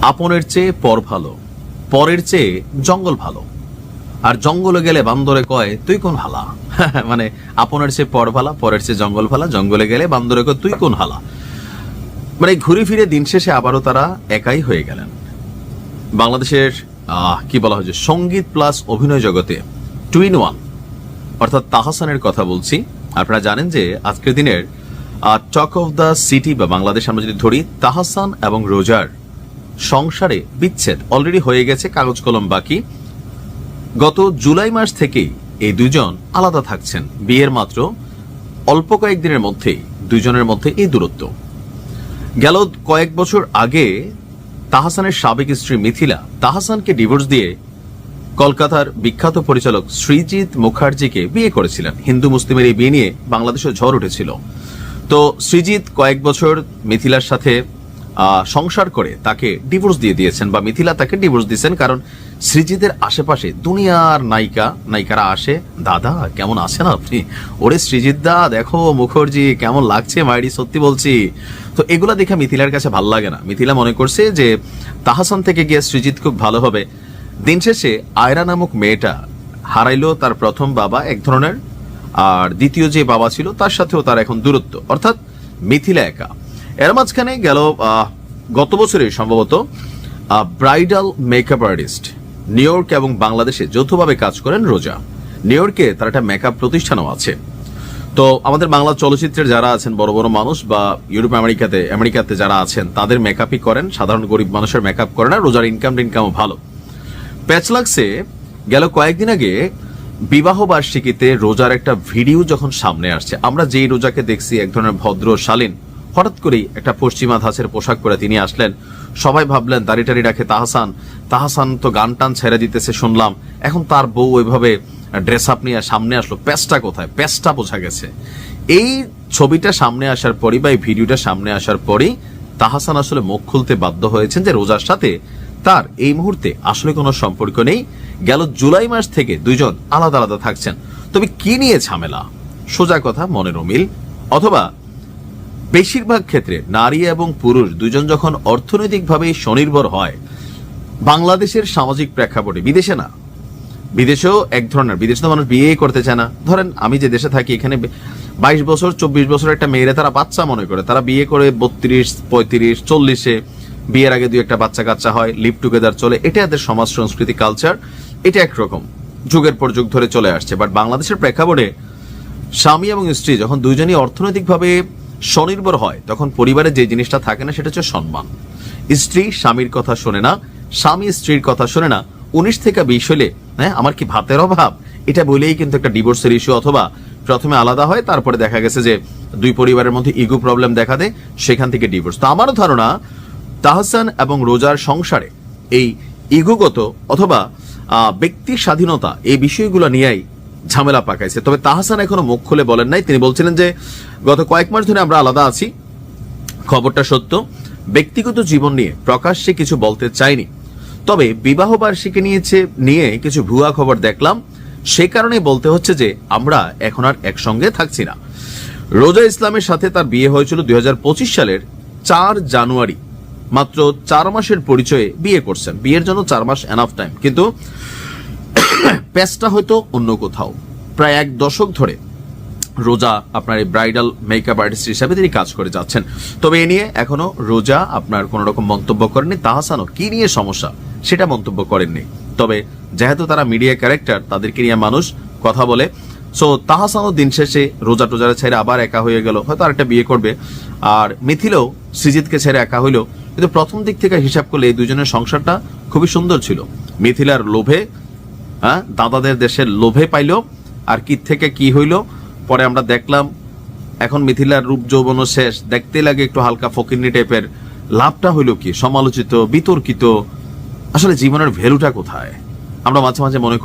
আপনের চেয়ে পর ভালো, পরের চেয়ে জঙ্গল ভালো, আর জঙ্গলে গেলে বান্দরে কয় তুই কোন হালা। মানে আপনের চেয়ে পর ভালা, পরের চেয়ে জঙ্গল ভালা, জঙ্গলে গেলে বান্দরে কয় তুই কোন হালা। মানে ঘুরে ফিরে দিন শেষে আবারও তারা একাই হয়ে গেলেন। বাংলাদেশের কি বলা হয়েছে, সঙ্গীত প্লাস অভিনয় জগতে টুইন ওয়ান অর্থাৎ তাহসানের কথা বলছি। আপনারা জানেন যে আজকের দিনের টক অফ দ্য সিটি বা বাংলাদেশ আমরা যদি ধরি, তাহসান এবং রোজার সংসারে বিচ্ছেদ অলরেডি হয়ে গেছে, কাগজ কলম বাকি। গত জুলাই মাস থেকেই এই দুইজন আলাদা থাকছেন, বিয়ের মাত্র অল্প কয়েকদিনের মধ্যেই দুইজনের মধ্যে এই দূরত্ব। গেল কয়েক বছর আগে তাহসানের সাবেক স্ত্রী মিথিলা তাহসানকে ডিভোর্স দিয়ে কলকাতার বিখ্যাত পরিচালক সৃজিত মুখার্জিকে বিয়ে করেছিলেন। হিন্দু মুসলিমের এই বিয়ে নিয়ে বাংলাদেশে ঝড় উঠেছিল। তো সৃজিত কয়েক বছর মিথিলার সাথে সংসার করে তাকে ডিভোর্স দিয়ে দিয়েছেন, বা মিথিলা তাকে ডিভোর্স দিয়েছেন। কারণ সৃজিতের আশেপাশে দুনিয়ার নায়িকারা আসে, দাদা কেমন আছেন আপনি, ওরে সৃজিত দা দেখো মুখার্জি কেমন লাগছে মাইরি, সত্যি বলছি। তো এগুলা দেখে মিথিলার কাছে ভালো লাগে না। মিথিলা মনে করছে যে তাহসান থেকে গিয়ে সৃজিত খুব ভালো হবে। দিন শেষে আয়রা নামক মেয়েটা হারাইলো তার প্রথম বাবা এক ধরনের, আর দ্বিতীয় যে বাবা ছিল তার সাথেও তার এখন দূরত্ব, অর্থাৎ মিথিলা একা। এর মাঝখানে গেল গত বছরে সম্ভবত bridal makeup artist new York এবং বাংলাদেশে যৌথভাবে কাজ করেন রোজা। নিউ ইয়র্কে তার একটা মেকআপ প্রতিষ্ঠানও আছে। তো আমাদের বাংলা চলচ্চিত্রের যারা আছেন বড় বড় মানুষ, বা ইউরোপ আমেরিকাতে যারা আছেন তাদের মেকআপই করেন, সাধারণ গরিব মানুষের মেকআপ করেন না। রোজার ইনকামও ভালো। প্যাচ লাগছে গেল কয়েকদিন আগে বিবাহ বার্ষিকীতে রোজার একটা ভিডিও যখন সামনে আসছে। আমরা যেই রোজাকে দেখছি এক ধরনের ভদ্র শালীন, হঠাৎ করেই একটা পশ্চিমা ধাঁচের পোশাক পরে তিনি আসলেন। সবাই ভাবলেন দাড়ি টাড়ি রাখে তাহসান তো গান টান ছেড়ে দিতেছে শুনলাম, এখন তার বউ ওইভাবে ড্রেস আপ নিয়ে সামনে আসলো, প্যাচটা কোথায়, প্যাচটা বোঝা গেছে। এই ছবিটা সামনে আসার পরই বা এই ভিডিওটা সামনে আসার পরই তাহসান আসলে মুখ খুলতে বাধ্য হয়েছেন যে রোজার সাথে তার এই মুহূর্তে আসলে কোনো সম্পর্ক নেই। গেল জুলাই মাস থেকে দুইজন আলাদা আলাদা থাকছেন। তবে কি নিয়ে ঝামেলা, সোজা কথা মনের অমিল, অথবা বেশিরভাগ ক্ষেত্রে নারী এবং পুরুষ দুইজন যখন অর্থনৈতিকভাবে স্বনির্ভর হয়, বাংলাদেশের সামাজিক প্রেক্ষাপটে, বিদেশে না, বিদেশেও এক ধরনের, বিদেশে তো মানুষ বিয়ে করতে চায় না। ধরেন আমি যে দেশে থাকি এখানে 22 বছর 24 বছর একটা মেয়েরা তারা বাচ্চা মনে করে, তারা বিয়ে করে 32, 35, 40-এ, বিয়ের আগে দুই একটা বাচ্চা কাচ্চা হয়, লিভ টুগেদার চলে। এটা এদের সমাজ সংস্কৃতি কালচার, এটা একরকম যুগের পর যুগ ধরে চলে আসছে। বাট বাংলাদেশের প্রেক্ষাপটে স্বামী এবং স্ত্রী যখন দুইজনই অর্থনৈতিকভাবে স্বনির্ভর হয়, তখন পরিবারে যে জিনিসটা থাকে না সেটা হচ্ছে সম্মান। স্ত্রী স্বামীর কথা শোনে না, স্বামী স্ত্রীর কথা শোনে না। 19 থেকে 20 হলে হ্যাঁ আমার কি ভাতের অভাব, এটা বলেই কিন্তু একটা ডিভোর্সের ইস্যু, অথবা প্রথমে আলাদা হয় তারপরে দেখা গেছে যে দুই পরিবারের মধ্যে ইগো প্রবলেম দেখা দেয়, সেখান থেকে ডিভোর্স। তো আমারও ধারণা তাহসান এবং রোজার সংসারে এই ইগোগত অথবা ব্যক্তি স্বাধীনতা এই বিষয়গুলো নিয়েই ঝামেলা পাকাইছে। তবে তাহসান এখনো মুখ খুলে বলেন নাই। তিনি বলছিলেন যে গত কয়েক মাস ধরে আমরা আলাদা আছি, খবরটা সত্য, ব্যক্তিগত জীবন নিয়ে প্রকাশ্যে কিছু বলতে চাইনি। তবে বিবাহ বার্ষিকী নিয়ে কিছু ভুয়া খবর দেখলাম, সে কারণে বলতে হচ্ছে যে আমরা এখন আর একসঙ্গে থাকছি না। রোজা ইসলামের সাথে তার বিয়ে হয়েছিল 2025 সালের 4 জানুয়ারি। মাত্র 4 মাসের পরিচয়ে বিয়ে করছেন। বিয়ের জন্য 4 মাস এনাফ টাইম, কিন্তু প্যাচটা হয়তো অন্য কোথাও। প্রায় 1 দশক ধরে রোজা আপনার এই ব্রাইডাল মেকআপ আর্টিস্ট হিসাবে তিনি কাজ করে যাচ্ছেন। তবে এ নিয়ে এখনো রোজা আপনার কোন রকম মন্তব্য করেননি। তাহসানও কি নিয়ে সমস্যা সেটা মন্তব্য করেননি। তবে যেহেতু তারা মিডিয়া ক্যারেক্টার, তাদেরকে নিয়ে মানুষ কথা বলে, সো তাহসানও দিন শেষে রোজা টোজারে ছেড়ে আবার একা হয়ে গেল, হয়তো আরেকটা বিয়ে করবে। আর মিথিলাও সৃজিতকে ছেড়ে একা হইলো। কিন্তু প্রথম দিক থেকে হিসাব করলে এই দুজনের সংসারটা খুবই সুন্দর ছিল। মিথিলার লোভে, দাদাদের দেশের লোভে পাইল, আর কি থেকে কি হইল পরে আমরা দেখলাম। এখন মিথিলার রূপ যৌবন শেষ, দেখতে লাগে একটু হালকা ফকিন্নি টাইপের। লাভটা হইল কি, সমালোচিত, বিতর্কিত। আসলে জীবনের ভ্যালুটা কোথায় আমরা মাঝে মাঝে মনে